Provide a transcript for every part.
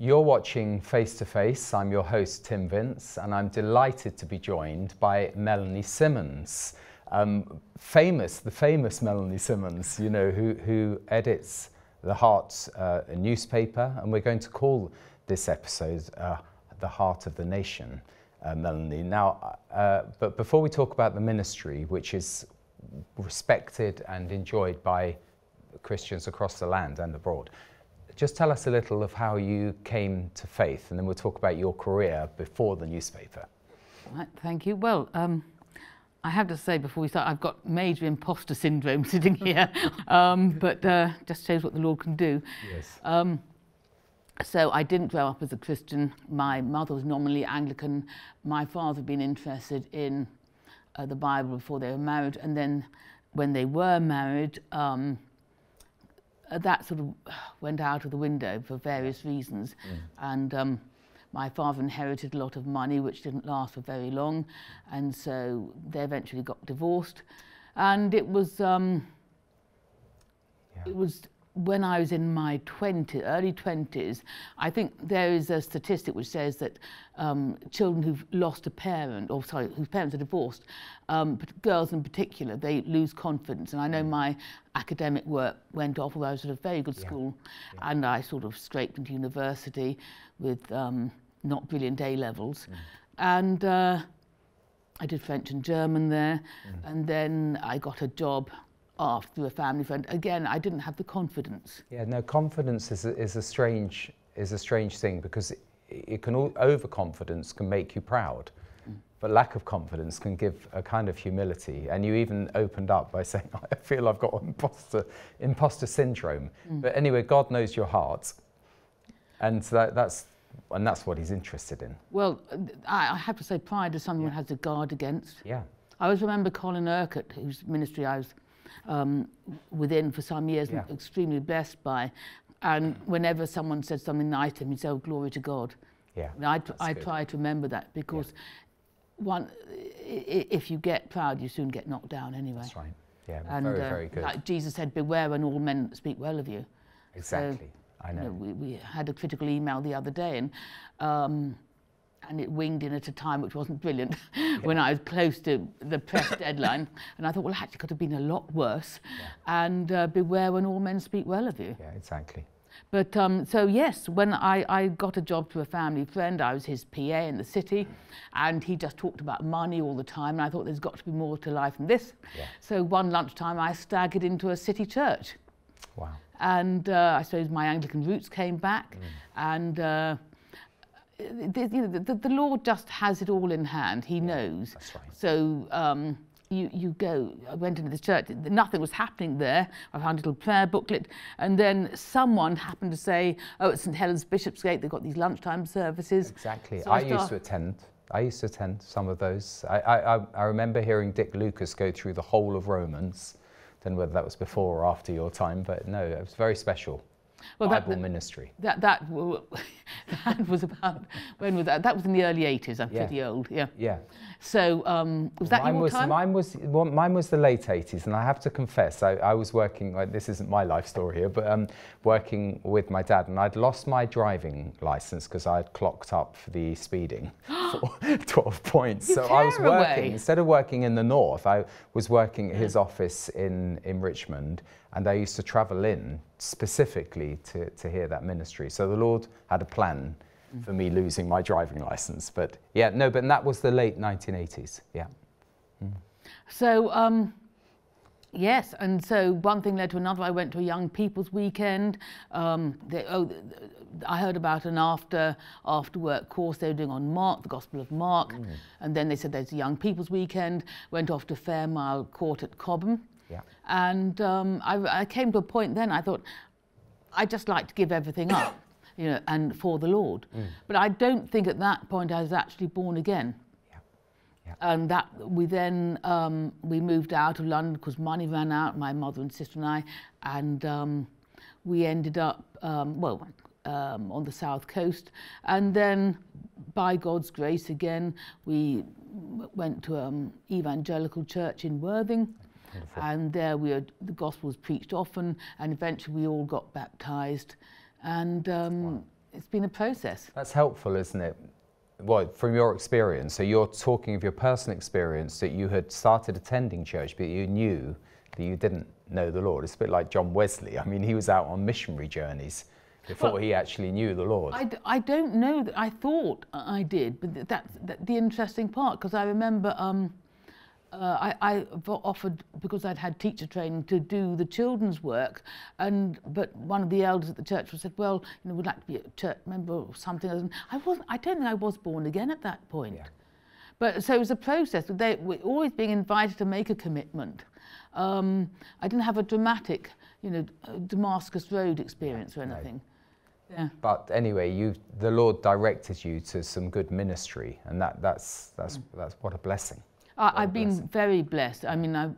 You're watching Face to Face. I'm your host, Tim Vince, and I'm delighted to be joined by Melanie Symonds, the famous Melanie Symonds, you know, who edits The Heart's newspaper, and we're going to call this episode The Heart of the Nation, Melanie. Now, but before we talk about the ministry, which is respected and enjoyed by Christians across the land and abroad, just tell us a little of how you came to faith, and then we'll talk about your career before the newspaper. Right, thank you. Well, I have to say before we start, I've got major imposter syndrome sitting here, but just shows what the Lord can do. Yes. So I didn't grow up as a Christian. My mother was nominally Anglican. My father had been interested in the Bible before they were married, and then when they were married, that sort of went out of the window for various reasons. And my father inherited a lot of money, which didn't last for very long, and so they eventually got divorced. And it was when I was in my early 20s, I think there is a statistic which says that children who've lost a parent, or sorry, whose parents are divorced, but girls in particular, they lose confidence. And I know my academic work went off, although I was at a very good school, and I sort of scraped into university with not brilliant A-levels. And I did French and German there, and then I got a job through a family friend. Again, I didn't have the confidence. Yeah, no, confidence is a strange thing, because overconfidence can make you proud, but lack of confidence can give a kind of humility. And you even opened up by saying, I feel I've got imposter syndrome. But anyway, God knows your heart, and that's what He's interested in. Well, I have to say, pride is something one has to guard against. Yeah. I always remember Colin Urquhart, whose ministry I was within for some years, and extremely blessed by, and whenever someone said something nice to him, he'd say, "Oh, glory to God." Yeah, I try to remember that, because if you get proud, you soon get knocked down anyway. That's right. Yeah, and, very good. Like Jesus said, "Beware when all men speak well of you." Exactly. So, I know. You know, we had a critical email the other day, and it winged in at a time which wasn't brilliant, when I was close to the press deadline. And I thought, well, actually, it could have been a lot worse. And beware when all men speak well of you. Yeah, exactly. But so yes, when I got a job to a family friend, I was his PA in the city, and he just talked about money all the time. And I thought, there's got to be more to life than this. Yeah. So one lunchtime, I staggered into a city church. Wow. And I suppose my Anglican roots came back, and the Lord just has it all in hand. He knows. That's right. So you go. I went into this church. Nothing was happening there. I found a little prayer booklet, and then someone happened to say, "Oh, it's St Helens Bishopsgate. They've got these lunchtime services." Exactly. So I used to attend some of those. I remember hearing Dick Lucas go through the whole of Romans. Don't know whether that was before or after your time, but no, it was very special. Well, Bible ministry. That was about, when was that? That was in the early 80s. I'm pretty old. Yeah. Yeah. So was that your time? Mine was the late 80s, and I have to confess, I was working. This isn't my life story here, but working with my dad, and I'd lost my driving license because I'd clocked up for the speeding for 12 points. So I was working instead of working in the north. I was working at his office in Richmond. And I used to travel in specifically to hear that ministry. So the Lord had a plan for me losing my driving license. But yeah, no, but that was the late 1980s. Yeah. So, yes, and so one thing led to another. I went to a young people's weekend. I heard about an after work course they were doing on Mark, the Gospel of Mark. And then they said there's a young people's weekend. Went off to Fairmile Court at Cobham. Yeah. And I came to a point then, I thought, I'd just like to give everything up, you know, and for the Lord. But I don't think at that point I was actually born again. Yeah. Yeah. And that we then, we moved out of London because money ran out, my mother and sister and I, and we ended up, on the south coast. And then, by God's grace again, we went to an evangelical church in Worthing. Wonderful. And there the gospel was preached often, and eventually we all got baptized. And it's been a process. That's helpful, isn't it? Well, from your experience, so you're talking of your personal experience that you had started attending church, but you knew that you didn't know the Lord. It's a bit like John Wesley. I mean, he was out on missionary journeys before he actually knew the Lord. I don't know that I thought I did, but that's the interesting part, because I remember I offered, because I'd had teacher training, to do the children's work, but one of the elders at the church said, well, would like to be a church member or something. I don't think I was born again at that point. Yeah. But so it was a process. They were always being invited to make a commitment. I didn't have a dramatic, Damascus Road experience or anything. No. Yeah. But anyway, the Lord directed you to some good ministry, and that's what a blessing. I've been very blessed. I mean, I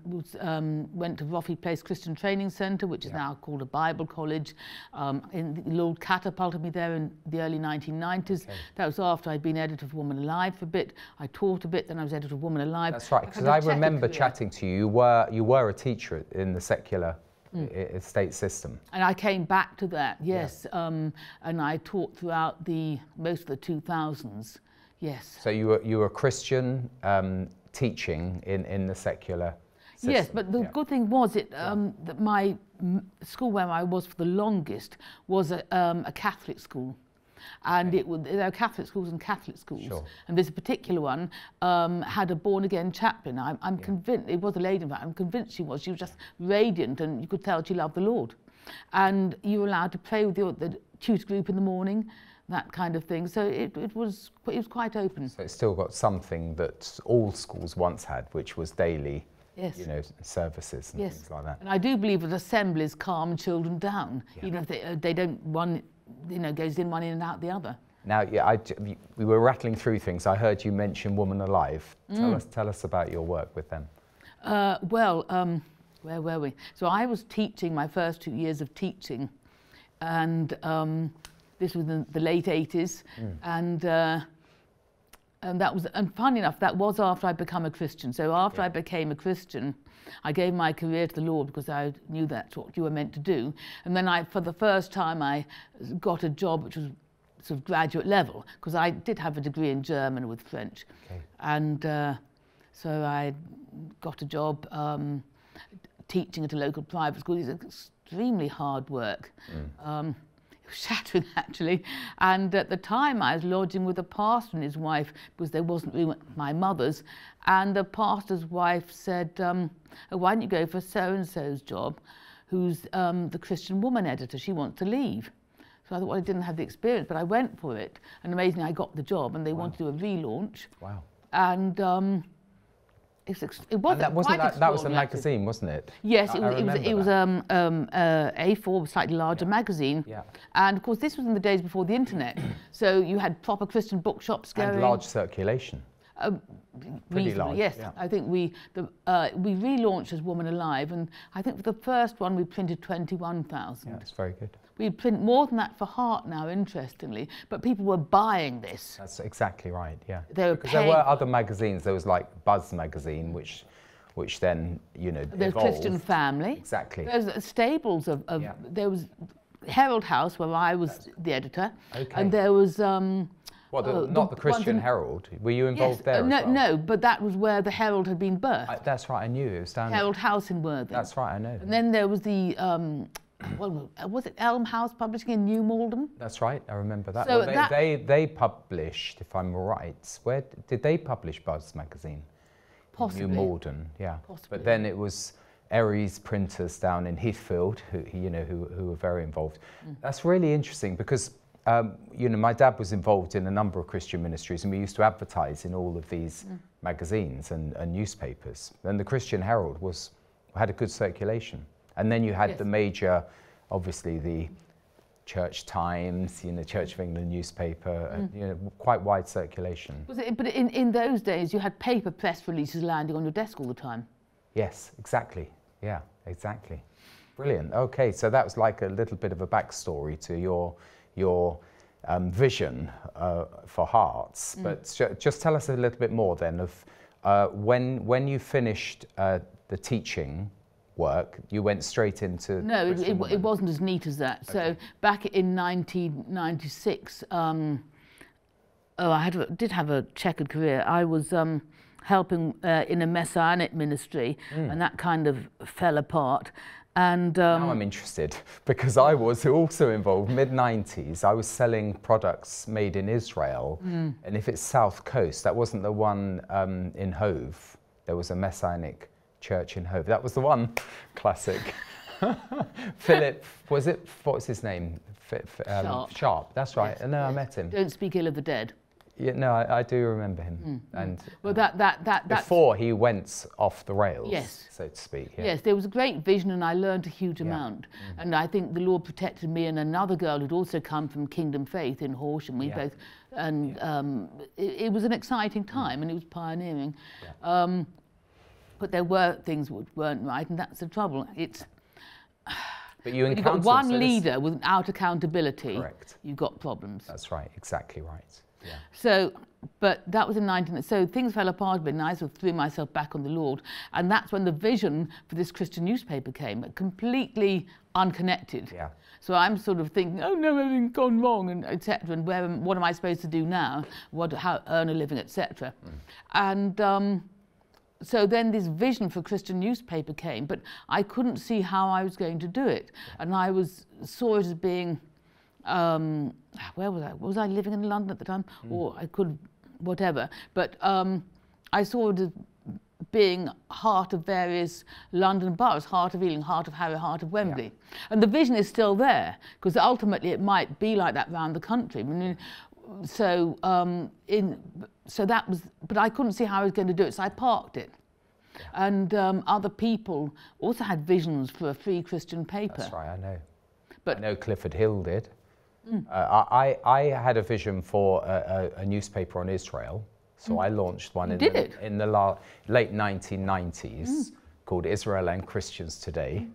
went to Roffey Place Christian Training Centre, which is now called a Bible college. The Lord catapulted me there in the early 1990s. Okay. That was after I'd been editor of Woman Alive for a bit. I taught a bit, then I was editor of Woman Alive. That's right, because I remember chatting to you. You were a teacher in the secular state system. And I came back to that, yes. Yeah. And I taught throughout most of the 2000s, yes. So you were Christian, teaching in the secular system. Yes, but the good thing was that my school where I was for the longest was a Catholic school. And there are Catholic schools and Catholic schools. Sure. And this particular one had a born-again chaplain. I'm convinced, it was a lady, in fact, I'm convinced she was just radiant, and you could tell she loved the Lord. And you were allowed to pray with the tutor group in the morning, that kind of thing. So it was quite open. So it's still got something that all schools once had, which was daily, services and things like that. And I do believe that assemblies calm children down, even if they don't, one goes in one in and out the other. Now, we were rattling through things. I heard you mention Woman Alive. Tell us about your work with them. Where were we? So I was teaching my first 2 years of teaching, and this was in the late 80s, and funny enough, that was after I'd become a Christian. So after I became a Christian, I gave my career to the Lord because I knew that's what you were meant to do. And then for the first time, I got a job which was sort of graduate level, because I did have a degree in German with French. Okay. And so I got a job teaching at a local private school. It's extremely hard work. Shattering, actually. And at the time I was lodging with a pastor and his wife, because there wasn't room at my mother's, and the pastor's wife said, why don't you go for so-and-so's job, who's the Christian Woman editor, she wants to leave. So I thought, well, I didn't have the experience, but I went for it, and amazingly I got the job, and they wanted to do a relaunch. Wow. And it was that was a magazine, wasn't it? Yes, it was A4, slightly larger magazine. Yeah. And of course, this was in the days before the internet, so you had proper Christian bookshops going. And large circulation. Pretty large. Yes, yeah. I think we relaunched as Woman Alive, and I think for the first one we printed 21,000. Yeah, it's very good. We print more than that for Heart now, interestingly, but people were buying this. That's exactly right, yeah. Because there were other magazines. There was like Buzz magazine, which then, There's evolved. Christian Family. Exactly. There's staples of there was Herald House, where I was the editor, and there was... not the Christian Herald. Were you involved there as well? No, but that was where the Herald had been birthed. That's right, I knew it was down Herald House in Worthing. That's right, I know. And then there was the, was it Elm House Publishing in New Malden? That's right, I remember that. So they published, if I'm right, where did they publish Buzz magazine? Possibly. New Malden, yeah. Possibly. But then it was Aries printers down in Heathfield who were very involved. That's really interesting because my dad was involved in a number of Christian ministries, and we used to advertise in all of these magazines and newspapers. And the Christian Herald had a good circulation. And then you had the major, obviously the Church Times, Church of England newspaper, quite wide circulation. But in those days, you had paper press releases landing on your desk all the time. Yes, exactly. Yeah, exactly. Brilliant. Okay, so that was like a little bit of a backstory to your vision for Hearts. But just tell us a little bit more then of when you finished the teaching work, you went straight into No, Christian it wasn't as neat as that. Okay. So back in 1996, I did have a checkered career. I was helping in a messianic ministry, and that kind of fell apart. And now I'm interested, because I was also involved, mid-90s. I was selling products made in Israel, and if it's South Coast, that wasn't the one in Hove. There was a messianic church in Hove. That was the one. Classic. Philip, was it? What was his name? Sharp. That's right. Yes, No, yes. I met him. Don't speak ill of the dead. Yeah, no, I do remember him. And Well, that's before he went off the rails, Yes. so to speak. Yeah. Yes, there was a great vision, and I learned a huge amount. And I think the Lord protected me and another girl who'd also come from Kingdom Faith in Horsham. We both, and it was an exciting time, and it was pioneering. Yeah. But there were things which weren't right, and that's the trouble. It's But you when you've got encountered one leader without accountability. Correct. You've got problems. That's right. Exactly right. Yeah. So, but that was in 19. So things fell apart a bit, and I sort of threw myself back on the Lord, and that's when the vision for this Christian newspaper came, completely unconnected. Yeah. So I'm sort of thinking, oh no, everything's gone wrong, and etc. And what am I supposed to do now? How earn a living, etc. And so then this vision for a Christian newspaper came, but I couldn't see how I was going to do it, and I saw it as being. Where was I? Was I living in London at the time? Or I could, whatever. But I saw it as being heart of various London boroughs, Heart of Ealing, Heart of Harrow, Heart of Wembley. Yeah. And the vision is still there, because ultimately it might be like that around the country. I mean, so that was, but I couldn't see how I was going to do it, so I parked it. Yeah. And other people also had visions for a free Christian paper. That's right, I know. But I know Clifford Hill did. I had a vision for a newspaper on Israel, so I launched one in the late 1990s called Israel and Christians Today.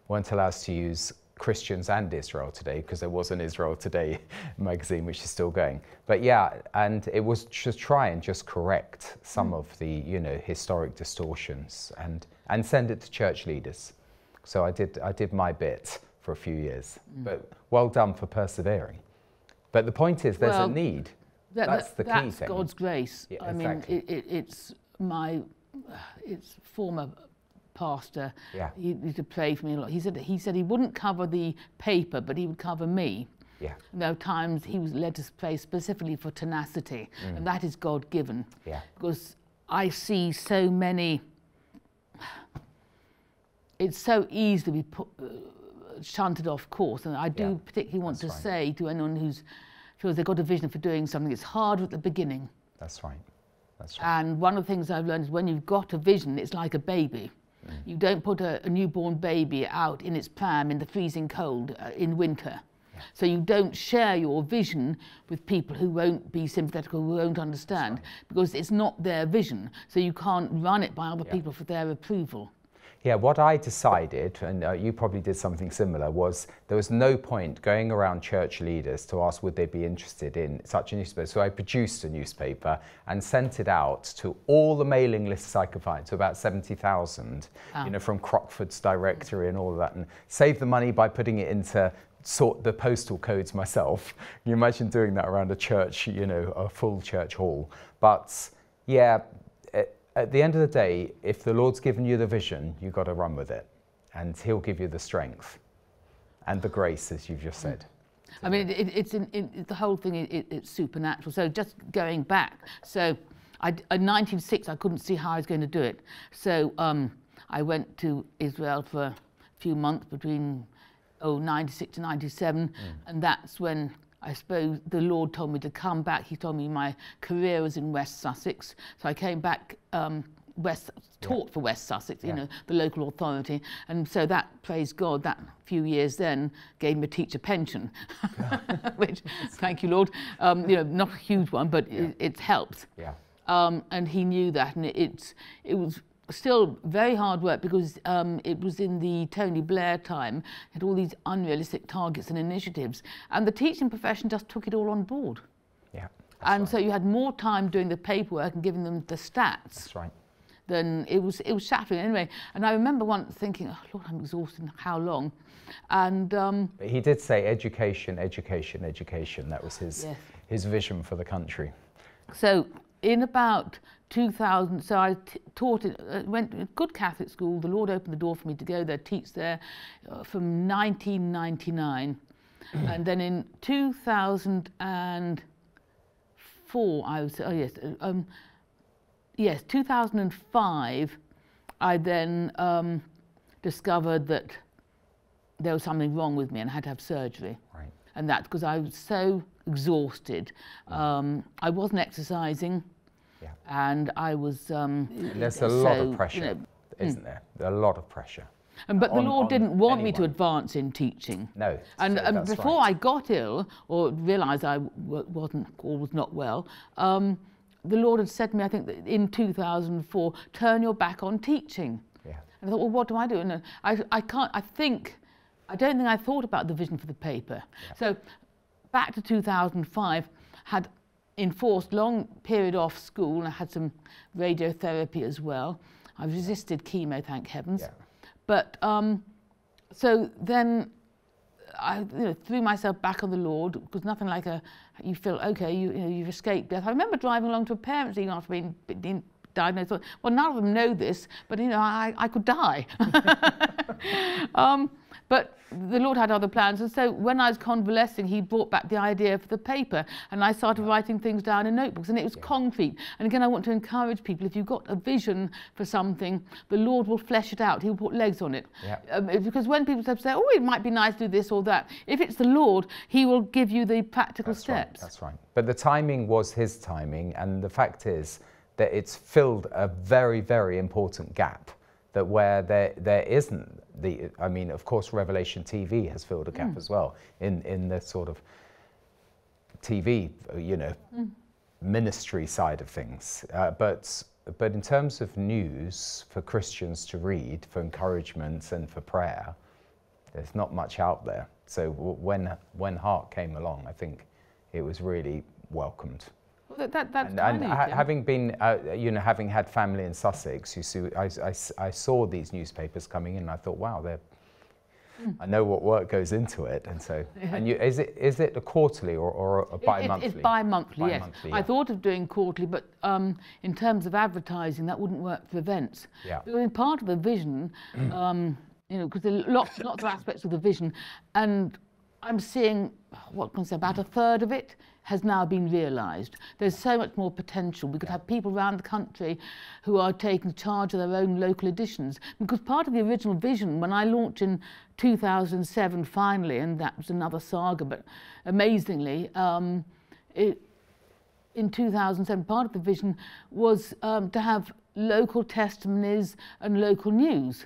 Weren't allowed to use Christians and Israel Today because there was an Israel Today magazine which is still going. But yeah, and it was to try and just correct some of the historic distortions and send it to church leaders. So I did my bit for a few years, but well done for persevering. But the point is, there's a need. That's the key thing. That's God's grace. Yeah, I exactly. mean, it's former pastor. Yeah. He used to pray for me a lot. He said he wouldn't cover the paper, but he would cover me. Yeah. There were times he was led to pray specifically for tenacity, and that is God-given. Yeah. Because I see so many. It's so easy to be shunted off course, and I do particularly want to say to anyone who feels they've got a vision for doing something, it's harder at the beginning. That's right. That's right. And one of the things I've learned is when you've got a vision, it's like a baby. You don't put a newborn baby out in its pram in the freezing cold in winter. Yeah. So you don't share your vision with people who won't be sympathetic or who won't understand, because it's not their vision. So you can't run it by other people for their approval. Yeah, what I decided, and you probably did something similar, was there was no point going around church leaders to ask would they be interested in such a newspaper. So I produced a newspaper and sent it out to all the mailing lists I could find, to about 70,000, from Crockford's directory and all of that, and saved the money by putting it into sort the postal codes myself. Can you imagine doing that around a church, a full church hall? But yeah, at the end of the day, if the Lord's given you the vision, you've got to run with it, and He'll give you the strength and the grace, as you've just said. I mean, the whole thing, it's supernatural. So just going back, so in 1996, I couldn't see how I was going to do it. So I went to Israel for a few months between 96 to 97, and that's when I suppose the Lord told me to come back. He told me my career was in West Sussex. So I came back, taught for West Sussex, the local authority. And so that, praise God, that few years then gave me a teacher pension, which, thank you, Lord, not a huge one, but it helped. Yeah. And He knew that, and it was still very hard work, because it was in the Tony Blair time, had all these unrealistic targets and initiatives, and the teaching profession just took it all on board. Yeah. And so you had more time doing the paperwork and giving them the stats then it was shattering anyway. And I remember once thinking, oh Lord, I'm exhausted, how long? And he did say education, education, education. That was his yes. his vision for the country. So in about 2000, so I taught it, went to a good Catholic school. The Lord opened the door for me to go there, teach there from 1999. And then in 2004, I was, yes, 2005, I then discovered that there was something wrong with me and I had to have surgery. Right. And that's because I was so exhausted. I wasn't exercising. Yeah. And I was... there's a lot of pressure, isn't there? A lot of pressure. But the Lord didn't want me to advance in teaching. No. And that's before right. I got ill, or realised I wasn't or was not well, the Lord had said to me, I think that in 2004, turn your back on teaching. Yeah. And I thought, well, what do I do? And I don't think I thought about the vision for the paper. Yeah. So back to 2005, had enforced long period off school, and I had some radiotherapy as well. I resisted chemo, thank heavens. Yeah. But so then I threw myself back on the Lord, because nothing like you feel okay, you've escaped death. I remember driving along to a parents' evening after being diagnosed. I thought, well, none of them know this, but I could die. But the Lord had other plans, and so when I was convalescing, he brought back the idea for the paper, and I started writing things down in notebooks, and it was concrete. And again, I want to encourage people, if you've got a vision for something, the Lord will flesh it out. He'll put legs on it. Yeah. Because when people say, oh, it might be nice to do this or that, if it's the Lord, he will give you the practical steps. Right, that's right. But the timing was his timing, and the fact is that it's filled a very, very important gap, that where there isn't I mean, of course, Revelation TV has filled a gap as well in the sort of TV, ministry side of things. But in terms of news for Christians to read, for encouragement and for prayer, there's not much out there. So when Heart came along, I think it was really welcomed. Well, that's having been, having had family in Sussex, you see, I saw these newspapers coming in, and I thought, wow, I know what work goes into it, and so. And is it a quarterly or a bi-monthly? It's bi-monthly, yes. Yeah. I thought of doing quarterly, but in terms of advertising, that wouldn't work for events. Yeah. Because part of the vision, because there are lots of aspects of the vision, and I'm seeing, what can I say, about a third of it has now been realised. There's so much more potential. We could have people around the country who are taking charge of their own local editions. Because part of the original vision, when I launched in 2007 finally, and that was another saga, but amazingly, in 2007, part of the vision was to have local testimonies and local news.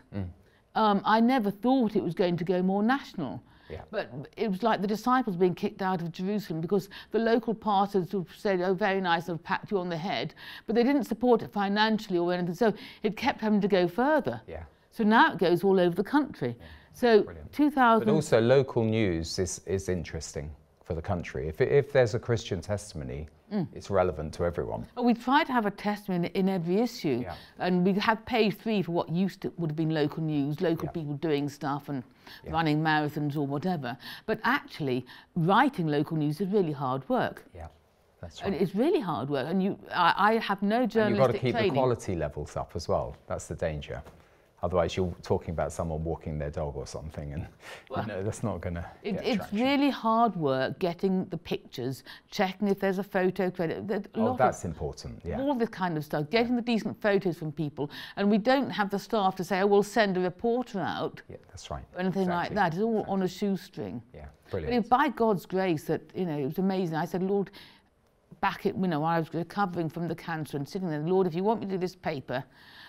I never thought it was going to go more national. Yeah. But it was like the disciples being kicked out of Jerusalem because the local pastors would say, oh, very nice, I've patted you on the head, but they didn't support it financially or anything, so it kept having to go further. Yeah. So now it goes all over the country. Yeah. So brilliant. 2000... But also local news is interesting for the country. If there's a Christian testimony, it's relevant to everyone. Well, we try to have a testimony in every issue, and we have page 3 for what would have been local news, local people doing stuff and running marathons or whatever. But actually, writing local news is really hard work. Yeah, that's right. And it's really hard work, and I have no journalistic training. And you've got to keep the quality levels up as well. That's the danger. Otherwise, you're talking about someone walking their dog or something, and that's not going to get traction. It's really hard work getting the pictures, checking if there's a photo credit. That's important, yeah. All this kind of stuff, getting the decent photos from people, and we don't have the staff to say, oh, we'll send a reporter out. Yeah, that's right. Or anything like that. It's all on a shoestring. Yeah, brilliant. But by God's grace, that it was amazing. I said, Lord, back at, while I was recovering from the cancer and sitting there, Lord, if you want me to do this paper,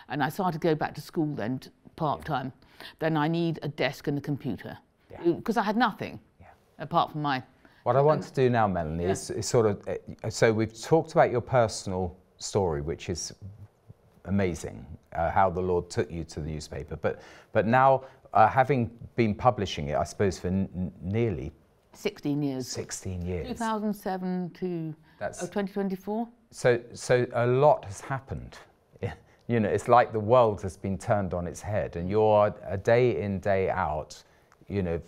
and I started to go back to school then, part-time, then I need a desk and a computer. Because I had nothing, apart from my... What I want to do now, Melanie, is sort of... so we've talked about your personal story, which is amazing, how the Lord took you to the newspaper. But now, having been publishing it, I suppose, for nearly... 16 years. 16 years. 2007 to 2024. So a lot has happened You know, it's like the world has been turned on its head, and you're a day in, day out, you know,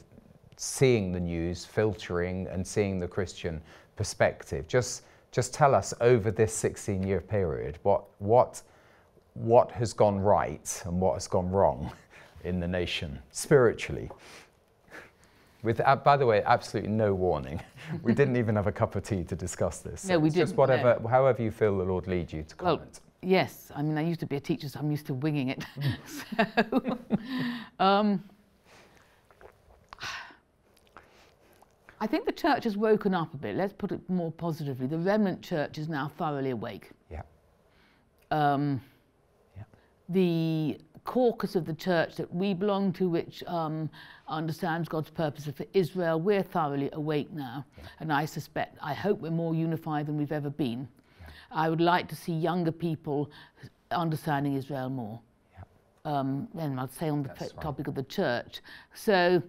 seeing the news, filtering and seeing the Christian perspective. Just tell us, over this 16-year period, what has gone right and what has gone wrong in the nation spiritually. With, by the way, absolutely no warning. We didn't even have a cup of tea to discuss this. No, we didn't. Just whatever, however you feel the Lord leads you to comment. Well, yes, I mean, I used to be a teacher, so I'm used to winging it. So, I think the church has woken up a bit. Let's put it more positively. The remnant church is now thoroughly awake. Yeah. The caucus of the church that we belong to, which understands God's purpose for Israel, we're thoroughly awake now. Yeah. And I hope we're more unified than we've ever been. Yeah. I would like to see younger people understanding Israel more. Yeah. And I'd say on the topic of the church. So,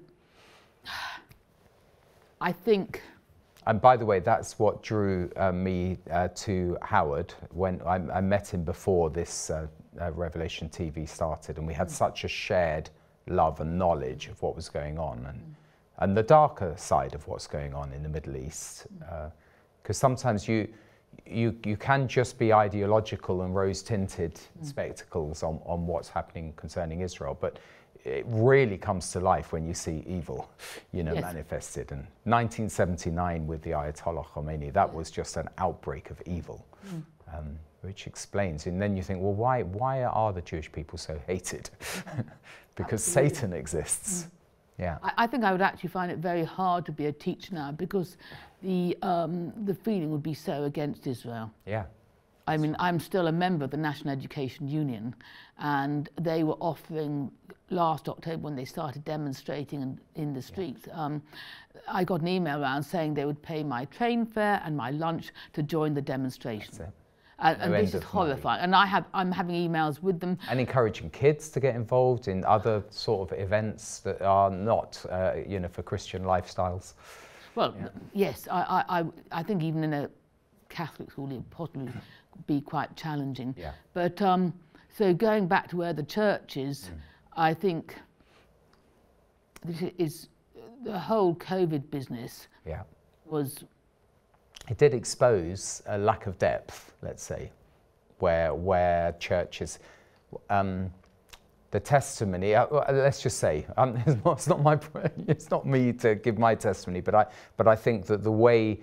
I think... And by the way, that's what drew me to Howard when I met him before this Revelation TV started, and we had such a shared love and knowledge of what was going on, and the darker side of what's going on in the Middle East. Because sometimes you can just be ideological and rose-tinted spectacles on what's happening concerning Israel, but it really comes to life when you see evil, you know, manifested. And 1979 with the Ayatollah Khomeini, that was just an outbreak of evil, which explains. And then you think, well, why are the Jewish people so hated? Because Satan exists. Yeah. I think I would actually find it very hard to be a teacher now, because the feeling would be so against Israel. Yeah. I mean, I'm still a member of the National Education Union, and they were offering, last October when they started demonstrating in the streets, I got an email around saying they would pay my train fare and my lunch to join the demonstration. And this is horrifying. And I'm having emails with them. And encouraging kids to get involved in other sort of events that are not, you know, for Christian lifestyles. Well, yes, I think even in a Catholic school it possibly be quite challenging. Yeah. But so going back to where the church is, I think this is the whole COVID business was... It did expose a lack of depth, let's say, where churches, the testimony. Let's just say it's not me to give my testimony, but I think that the way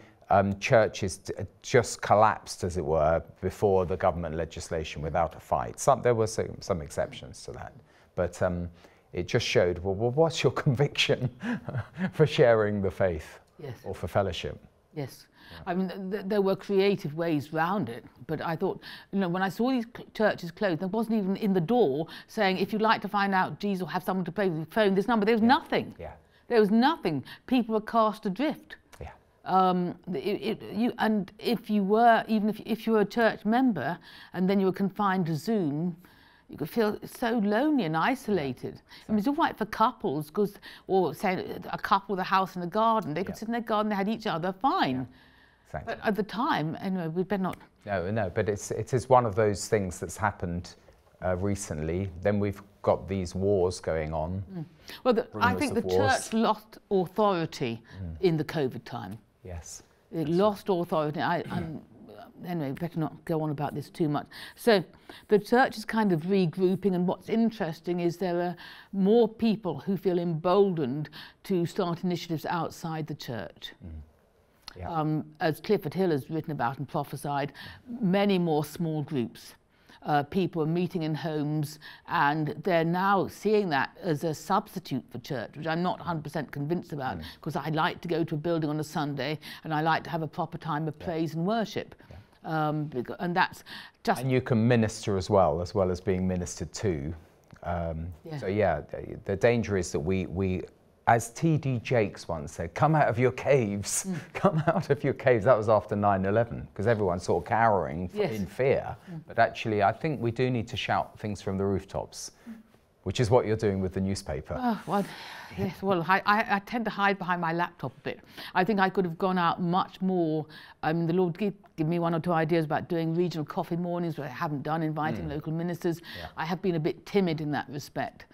churches just collapsed, as it were, before the government legislation without a fight. There were some exceptions to that, but it just showed. Well, what's your conviction for sharing the faith or for fellowship? Yes. I mean, there were creative ways round it, but I thought, you know, when I saw these churches closed, there wasn't even in the door saying, if you'd like to find out Jesus or have someone to pray with, phone this number. There was nothing. Yeah. There was nothing. People were cast adrift. Yeah. And if you were, even if you were a church member and then you were confined to Zoom, you could feel so lonely and isolated. I mean, it's all right for couples, or say a couple with a house and a garden. They could sit in their garden, they had each other, fine. Yeah. Exactly. But at the time, anyway, we'd better not... No, but it is one of those things that's happened recently. Then we've got these wars going on. Well, I think the church lost authority in the COVID time. Yes. It lost authority. Anyway, better not go on about this too much. So the church is kind of regrouping, and what's interesting is there are more people who feel emboldened to start initiatives outside the church. Yeah. As Clifford Hill has written about and prophesied, many more small groups. People are meeting in homes, and they're now seeing that as a substitute for church, which I'm not 100% convinced about, because I like to go to a building on a Sunday and I like to have a proper time of praise and worship. And that's just... And you can minister as well as being ministered to. So yeah, the danger is that we as T.D. Jakes once said, come out of your caves, come out of your caves. That was after 9/11, because everyone's sort of cowering in fear. But actually, I think we do need to shout things from the rooftops. which is what you're doing with the newspaper. Oh, well, yes, well, I tend to hide behind my laptop a bit. I think I could have gone out much more. I mean, the Lord give me 1 or 2 ideas about doing regional coffee mornings, which I haven't done, inviting local ministers. Yeah. I have been a bit timid in that respect.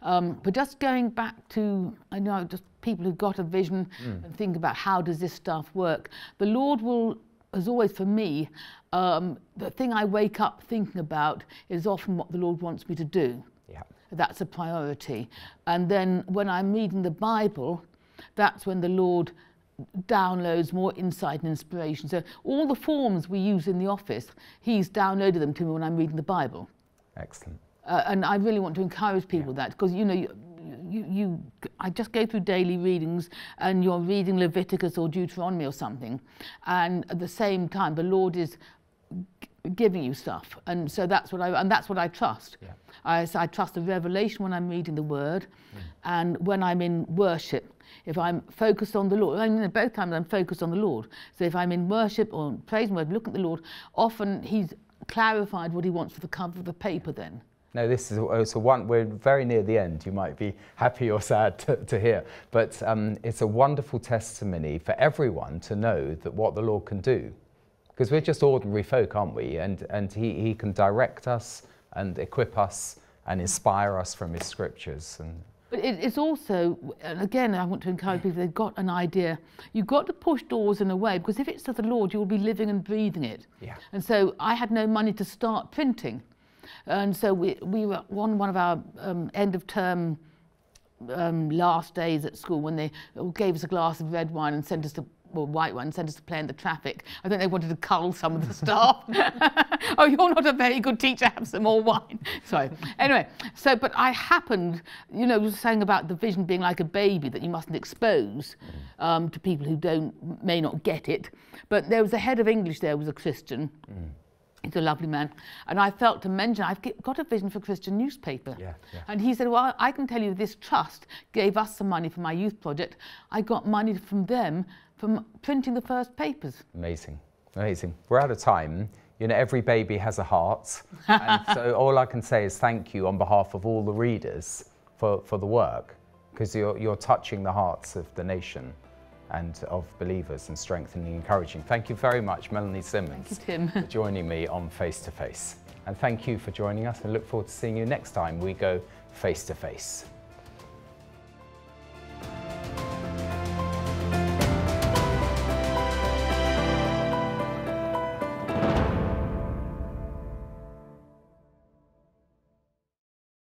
Yeah. But just going back to, I know, just people who've got a vision and think about how does this stuff work. The Lord will, as always for me, the thing I wake up thinking about is often what the Lord wants me to do. Yeah. That's a priority. And then when I'm reading the Bible, that's when the Lord downloads more insight and inspiration. So all the forms we use in the office, He's downloaded them to me when I'm reading the Bible. Excellent. And I really want to encourage people that, because, you know, I just go through daily readings and you're reading Leviticus or Deuteronomy or something, and at the same time the Lord is giving you stuff, and so that's what I trust. Yeah. I trust the revelation when I'm reading the Word, and when I'm in worship, if I'm focused on the Lord. I mean, both times I'm focused on the Lord. So if I'm in worship or praise and word, look at the Lord, often He's clarified what He wants for the cover of the paper then. No, this is we're very near the end. You might be happy or sad to hear, but it's a wonderful testimony for everyone to know that what the Lord can do, because we're just ordinary folk, aren't we? And he can direct us and equip us and inspire us from His scriptures. But it's also, and again, I want to encourage people, they've got an idea. You've got to push doors in a way, because if it's of the Lord, you'll be living and breathing it. Yeah. And so I had no money to start printing. And so we were on one of our end of term last days at school, when they gave us a glass of red wine and sent us to, well, white wine, and sent us to play in the traffic. I think they wanted to cull some of the staff. Oh, you're not a very good teacher, have some more wine. Sorry. Anyway, so, but I happened, you know, saying about the vision being like a baby that you mustn't expose to people who may not get it. But there was a head of English there, was a Christian. He's a lovely man. And I felt to mention, I've got a vision for a Christian newspaper. Yeah, yeah. And he said, well, I can tell you this trust gave us some money for my youth project. I got money from them from printing the first papers. Amazing, amazing. We're out of time. You know, every baby has a heart. And so all I can say is thank you on behalf of all the readers for the work, because you're touching the hearts of the nation and of believers, and strengthening and encouraging. Thank you very much, Melanie Symonds, thank you, Tim, for joining me on Face to Face. And thank you for joining us, and look forward to seeing you next time we go face to face.